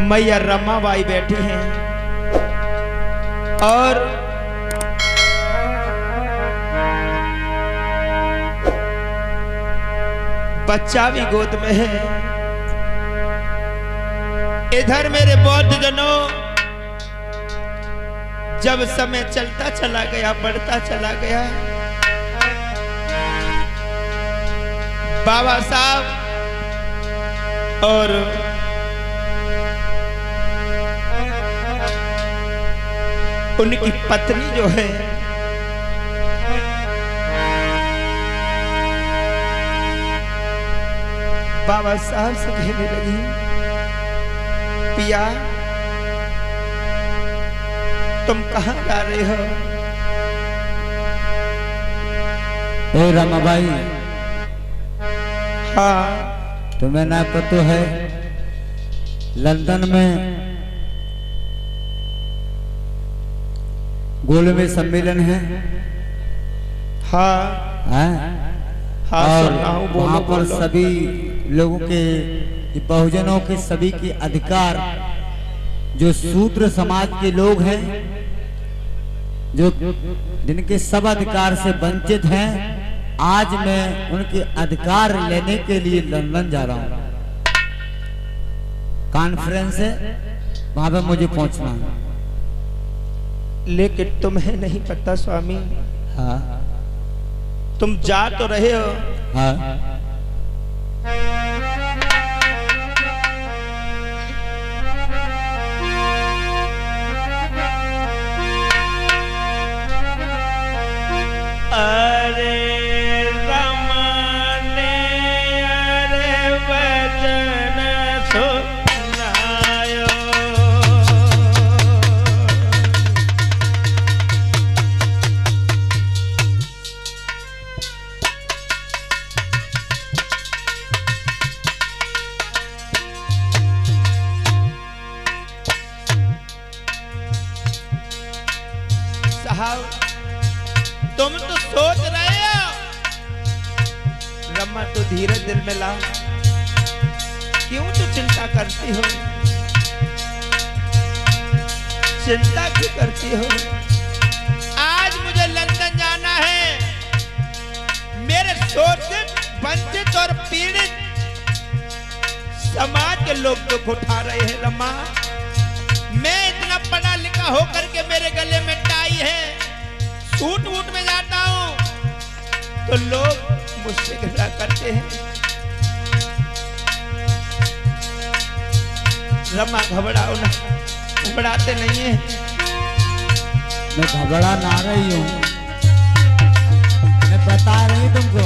मैया रमाबाई बैठी हैं और बच्चा भी गोद में है। इधर मेरे बौद्ध जनों, जब समय चलता चला गया, बढ़ता चला गया, बाबा साहब और उनकी पत्नी जो है बाबा साहब से कहने लगी, पिया तुम कहां जा रहे हो? ए रमाबाई, हाँ तुम्हें ना पता है लंदन में गोलमेज सम्मेलन है। हाँ हाँ और बोलो, वहाँ पर बोलो। सभी लोगों के, बहुजनों के सभी के अधिकार, जो शूद्र समाज के लोग हैं, जो जिनके सब अधिकार से वंचित हैं, आज मैं उनके अधिकार लेने के लिए लंदन जा रहा हूँ। कॉन्फ्रेंस है, वहां पे मुझे पहुंचना है। लेकिन तुम्हें नहीं पता स्वामी, हाँ तुम जा तो रहे हो, हाँ अरे रमाने अरे वचन सुनायो, साहब तुम तो सोच रहे हो, रमा तो धीरज दिल में लाओ, क्यों तो चिंता करती हो? चिंता क्यों करती हो? आज मुझे लंदन जाना है। मेरे शोषित, वंचित और पीड़ित समाज के लोग दुख उठा रहे हैं रमा। मैं इतना पढ़ा लिखा होकर के मेरे गले में टाई है, सूट वूट में जाता हूं तो लोग मुझसे घृणा करते हैं। रमा घबराओ ना, घबराते नहीं है। मैं घबरा ना रही हूँ, मैं बता रही तुमको।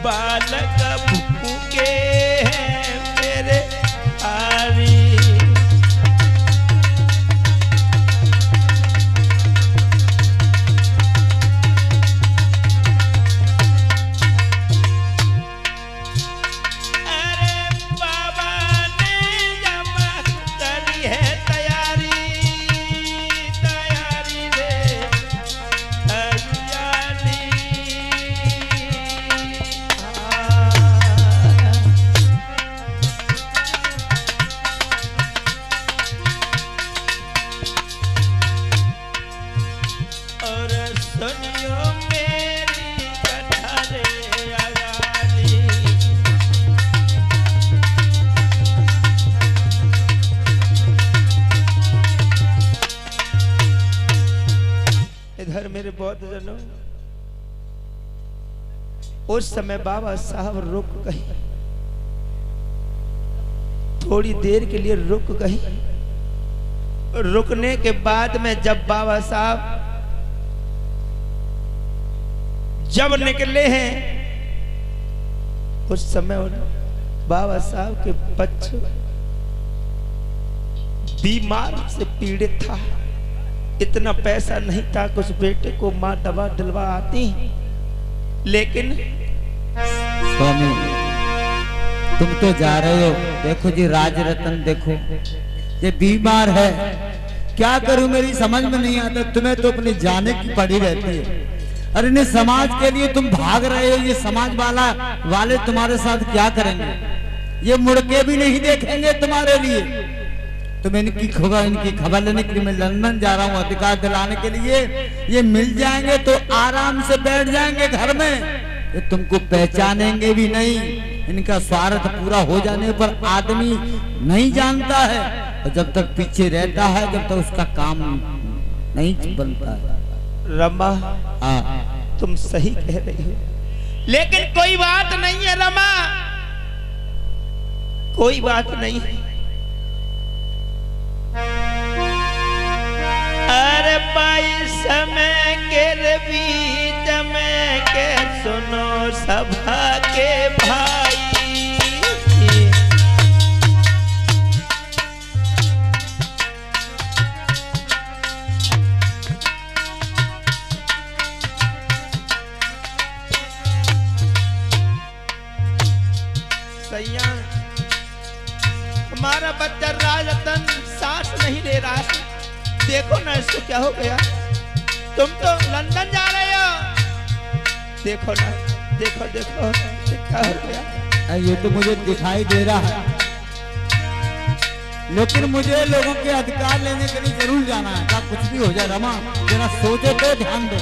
बालक भूखे हैं मेरे आरी, अरे बाबा ने जमा करी है तैयारी, तैयारी रे तैयारी। और सुनियो मेरी कथा रे अगाली, इधर मेरे बौद्ध जनों, उस समय बाबा साहब रुक गए, थोड़ी देर के लिए रुक गए। रुकने के बाद में जब बाबा साहब जब निकले हैं, उस समय बाबा साहब के बच्चे बीमार से पीड़ित था। इतना पैसा नहीं था कुछ बेटे को माँ दवा दिलवा आती, लेकिन स्वामी तुम तो जा रहे हो। देखो जी राज रतन, देखो ये बीमार है, क्या करूं मेरी समझ में नहीं आता। तुम्हें तो अपनी जाने की पड़ी रहती है। अरे नहीं, समाज के लिए तुम भाग रहे हो, ये समाज वाले तुम्हारे साथ क्या करेंगे? ये मुड़ के भी नहीं देखेंगे तुम्हारे लिए। तुम इनकी खबर लेने के लिए मैं लंदन जा रहा हूँ अधिकार दिलाने के लिए। ये मिल जाएंगे तो आराम से बैठ जाएंगे घर में, ये तुमको पहचानेंगे भी नहीं। इनका स्वार्थ पूरा हो जाने पर आदमी नहीं जानता है, और जब तक पीछे रहता है जब तक उसका काम नहीं बनता है। रमा, हाँ तुम सही कह रही हो, लेकिन कोई बात नहीं है रमा, कोई बात नहीं है। अरे भाई समय के बीच में के सुनो सभा के भाई, सैया हमारा बच्चा राजतन सांस नहीं ले रहा है। देखो ना इसको क्या हो गया। तुम तो लंदन जा रहे हो, देखो ना, देखो देखो क्या हो गया। ये तो मुझे दिखाई दे रहा है, लेकिन मुझे लोगों के अधिकार लेने के लिए जरूर जाना है। क्या कुछ भी हो जाए रमा, जरा सोचो तो ध्यान दो।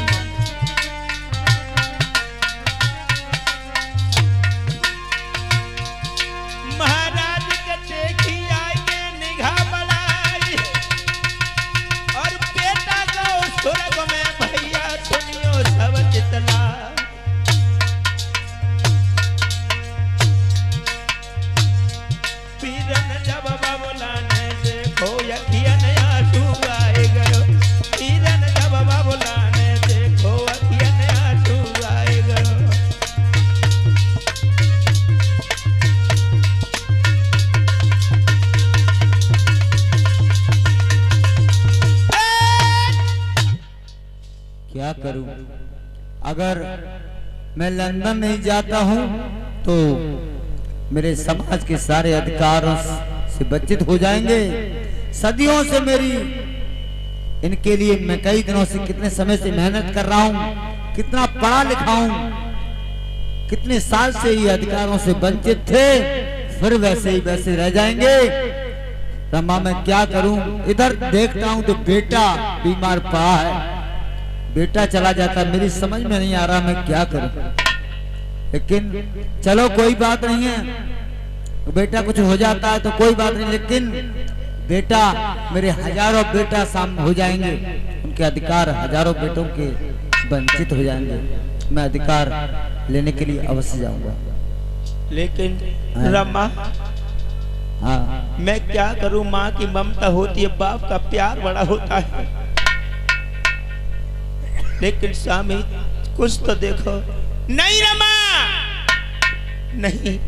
महाराज के देखी आगे निगाह बढ़ाई, और बेटा को स्वर्ग में भैया सुनियो सब जितना। पीरन जब बाबुलाने देखो अखियन आंसू आए गयो, पीरन जब बाबुलाने देखो अखियन आंसू आए गयो। क्या करूं? अगर मैं लंदन नहीं जाता हूं तो मेरे समाज के सारे अधिकारों से वंचित हो जाएंगे। सदियों से मेरी इनके लिए मैं कई दिनों से कितने समय से मेहनत कर रहा हूं, कितना पढ़ा लिखा हूं, कितने साल से ये अधिकारों से वंचित थे, फिर वैसे ही वैसे रह जाएंगे। रमा मैं क्या करूं? इधर देखता हूं तो बेटा बीमार पड़ा है, बेटा चला जाता, मेरी समझ में नहीं आ रहा मैं क्या करूं। लेकिन चलो कोई बात नहीं है, बेटा कुछ हो जाता है तो कोई बात नहीं, लेकिन बेटा मेरे हजारों बेटा सामने हो जाएंगे, उनके अधिकार हजारों बेटों के वंचित हो जाएंगे। मैं अधिकार लेने के लिए अवश्य जाऊंगा। लेकिन रमा, हाँ मैं क्या करूं? माँ की ममता होती है, बाप का प्यार बड़ा होता है, लेकिन स्वामी कुछ तो देखो। नहीं रमा, नहीं,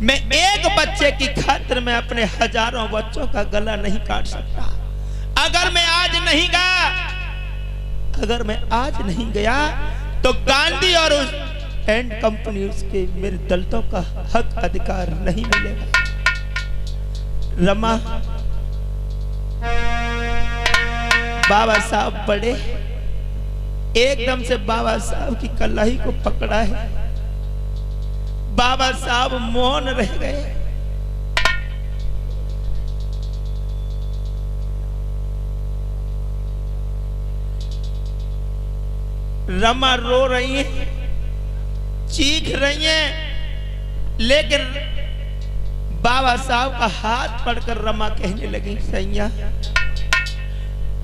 मैं एक बच्चे की खातिर में अपने हजारों बच्चों का गला नहीं काट सकता। अगर मैं आज नहीं गया, अगर मैं आज नहीं गया तो गांधी और उस एंड कंपनी उसके मेरे दलितों का हक अधिकार नहीं मिलेगा। रमा, बाबा साहब बड़े एकदम से बाबा साहब की कलाई को पकड़ा है, बाबा साहब मौन रह गए। रमा रो रही है, चीख रही है, लेकिन बाबा साहब का हाथ पकड़कर रमा कहने लगी, सैया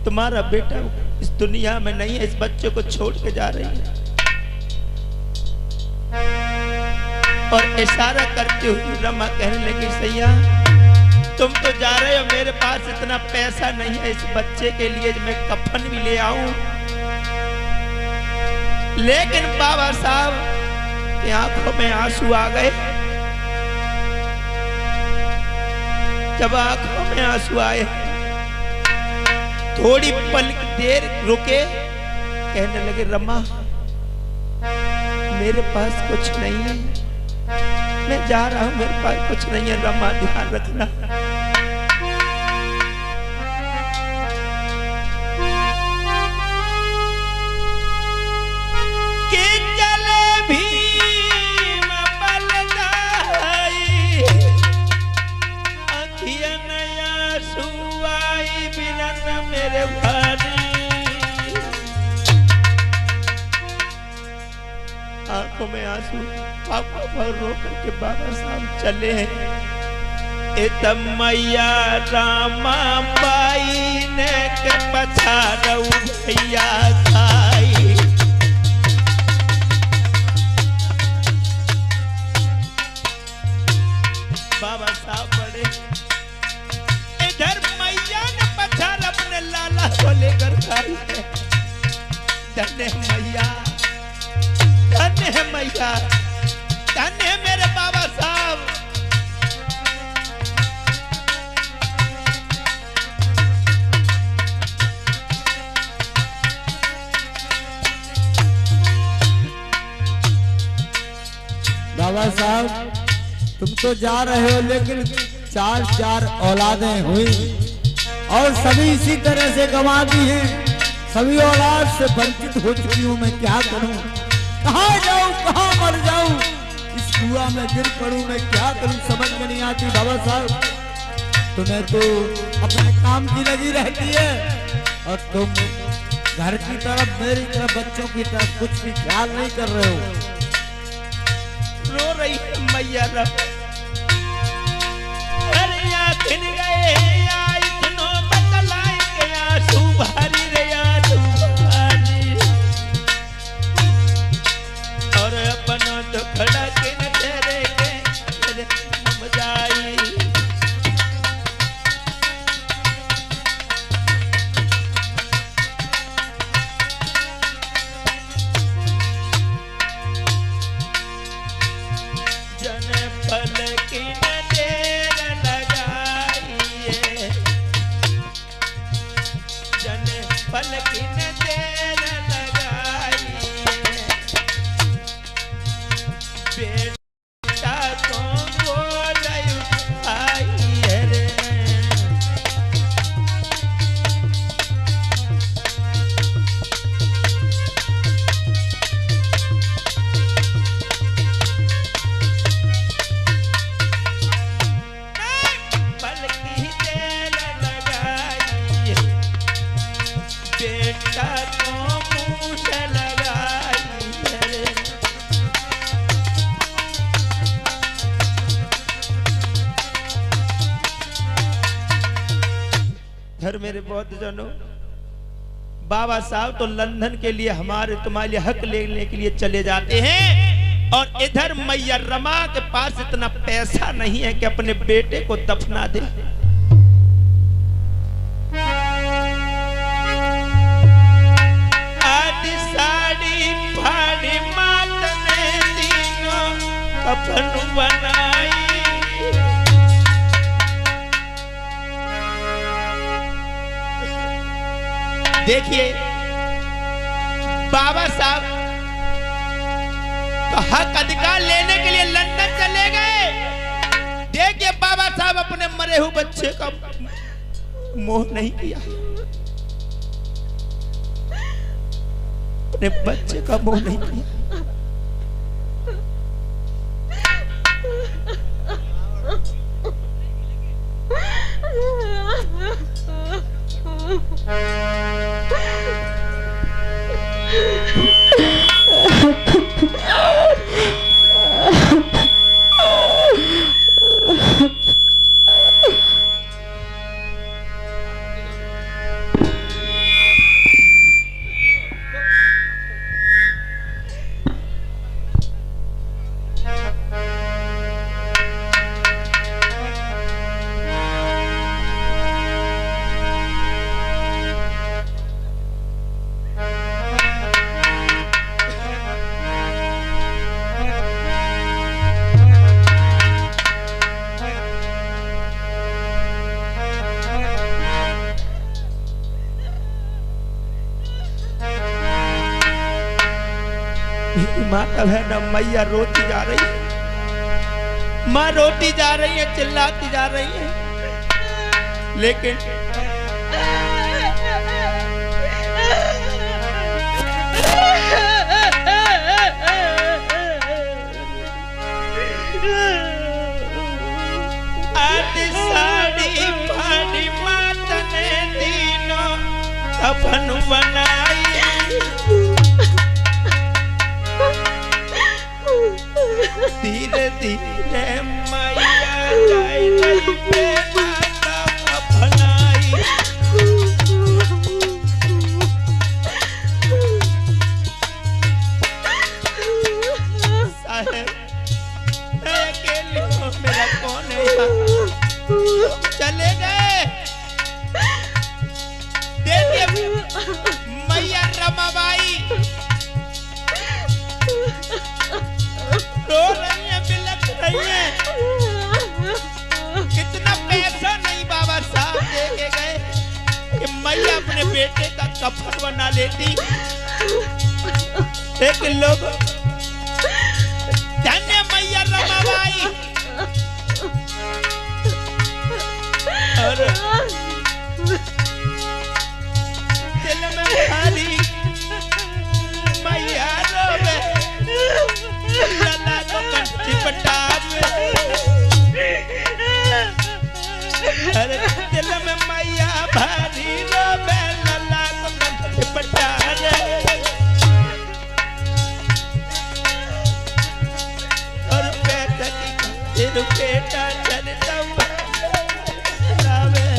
तुम्हारा बेटा इस दुनिया में नहीं है, इस बच्चे को छोड़ के जा रही है। और इशारा करती हुई रमा कहने लगी, सैया तुम तो जा रहे हो, मेरे पास इतना पैसा नहीं है इस बच्चे के लिए मैं कफन भी ले आऊं। लेकिन बाबा साहब की आंखों में आंसू आ गए। जब आंखों में आंसू आए, थोड़ी पल देर रुके, कहने लगे, रमा मेरे पास कुछ नहीं है, मैं जा रहा हूं, मेरे पास कुछ नहीं है। रमा ध्यान रखना। कि चले भीम बलदाई, अखियन आंसू आई बिरन मेरे भारी। आंखों में आंसू, पापा पर रो करके बाबा साहब चले हैं। इतम मैया रामा बाई ने के पछाड़ू भैया खाई। बाबा साहब बड़े, इधर मैया ने पछाड़ अपने लाला को लेकर खाई है। धन्य मैया, धन्य है मैया, धन्य है मेरे बाबा साहब। बाबा साहब तुम तो जा रहे हो, लेकिन चार औलादें हुई और सभी इसी तरह से गंवा दी हैं। सभी औलाद से वंचित हो चुकी हूँ। मैं क्या करूँ, कहाँ जाऊँ, कहाँ मर जाऊँ, इस कुआं में गिर पड़ूं, मैं क्या करूँ समझ में नहीं आती। बाबा साहब तुम्हें तो अपने काम की लगी रहती है और तुम घर की तरफ, मेरी तरफ, बच्चों की तरफ कुछ भी ख्याल नहीं कर रहे हो। रो रही है मैया रब, अरे आखिर गए आई सुनो बतलाई के आंसू भारी रे आंसू भारी। और अपना तो खड़ा के न तेरे के हम जाई। घर मेरे बौद्ध जनों, बाबा साहब तो लंदन के लिए हमारे तुम्हारे लिए हक लेने के लिए चले जाते हैं और इधर मैया रमा के पास इतना पैसा नहीं है कि अपने बेटे को दफना दे। आदि साड़ी फाड़ी मात ने तीनों कफन बनाई। देखिए बाबा साहब तो हक अधिकार लेने के लिए लंदन चले गए। देखिए बाबा साहब अपने मरे हुए बच्चे का मोह नहीं किया, अपने बच्चे का मोह नहीं किया। माता बहन मैया रोती जा रही है। माँ रोती जा रही है, चिल्लाती जा रही है, लेकिन आधी साड़ी फाड़ी मात ने दीनो कफन बनाई। धीरे धीरे मैया जाए रही पे माता कफनाई। साहब मैं अकेली हूँ, मेरा कौन है यहाँ? चले गए। देखिए मैया रमाबाई रो रही है, बिलख रही है। कितना पैसा नहीं बाबा साहब दे के गए कि मैया अपने बेटे का कफन बना लेती। लेकिन लोग धन्य मैया रमाबाई। और दिल में खाली मैया रोवे, लला को कंठी पटावे। अरे दिल में मैया भारी रोवे, लला को कंठी पटावे। और बेटा की खातिर बेटा चलता हुआ लावे।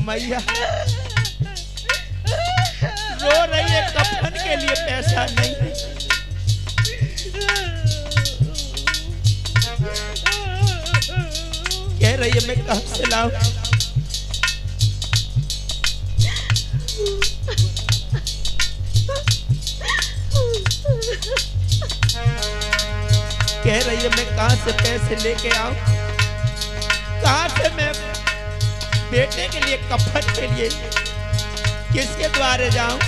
मैया रो रही है, कफन के लिए पैसा नहीं है। कह रही है मैं कहाँ से लाऊं? कह रही है मैं कहाँ से पैसे लेके आऊं? कहाँ से मैं बेटे के लिए कफन के लिए किसके द्वारे जाऊं?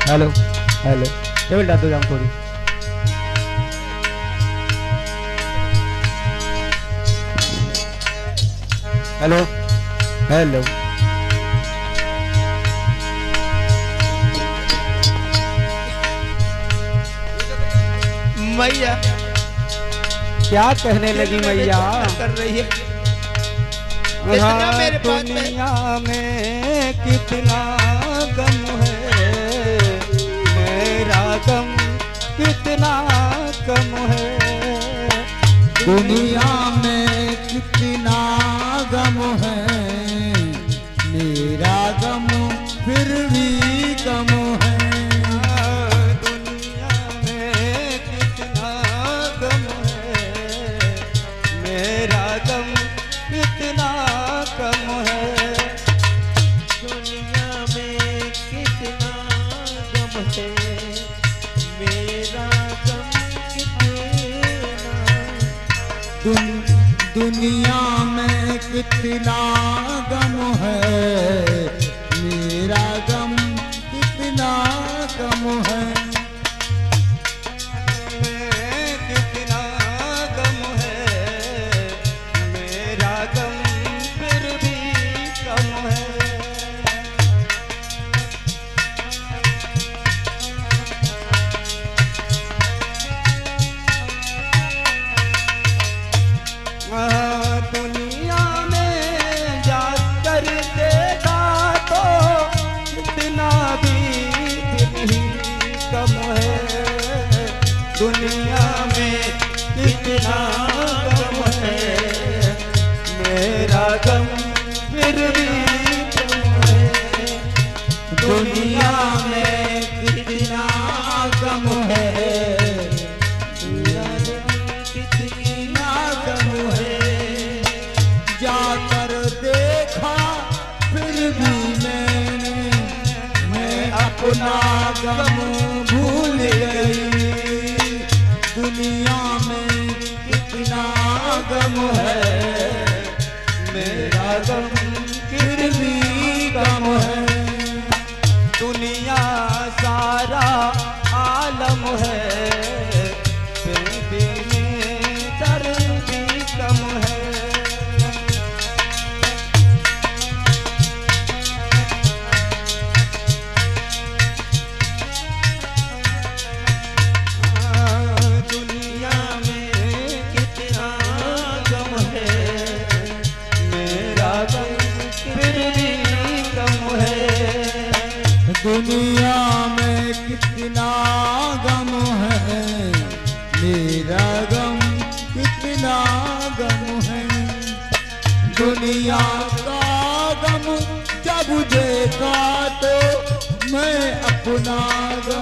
हेलो हेलो टेबल डाल दो जाम थोड़ी। हेलो हेलो मैया क्या कहने लगी मैया? कर रही है। इतना मेरे पास दुनिया में कितना गम है, मेरा गम कितना कम है। दुनिया में कितना गम है, मेरा गम फिर भी कम है। दुनिया में कितना गम है, मेरा गम कितना कम है। दुनिया में कितना गम है, मेरा गम कितना। दुनिया में कितना गम है, मेरा गम कितना कम है। कितना गम है, मेरा गम फिर भी कम है। दुनिया में जाकर देखा तो कितना भी दिल ही कम है। दुनिया में कितना गम है, मेरा गम फिर भी कम है। दुनिया में कितना गम है, कितना गम है। जाकर देखा फिर भी मैं गम भूल गई। दुनिया में कितना गम है, मेरा गम फिर भी कम है। दुनिया सारा आलम है, फिर भी दर्द भी कम है। दुनिया में कितना गम है, मेरा गम फिर भी कम है। दुनिया में कितना गम है, मेरा गम कितना गम है। दुनिया का गम जब देखा तो मैं अपना गम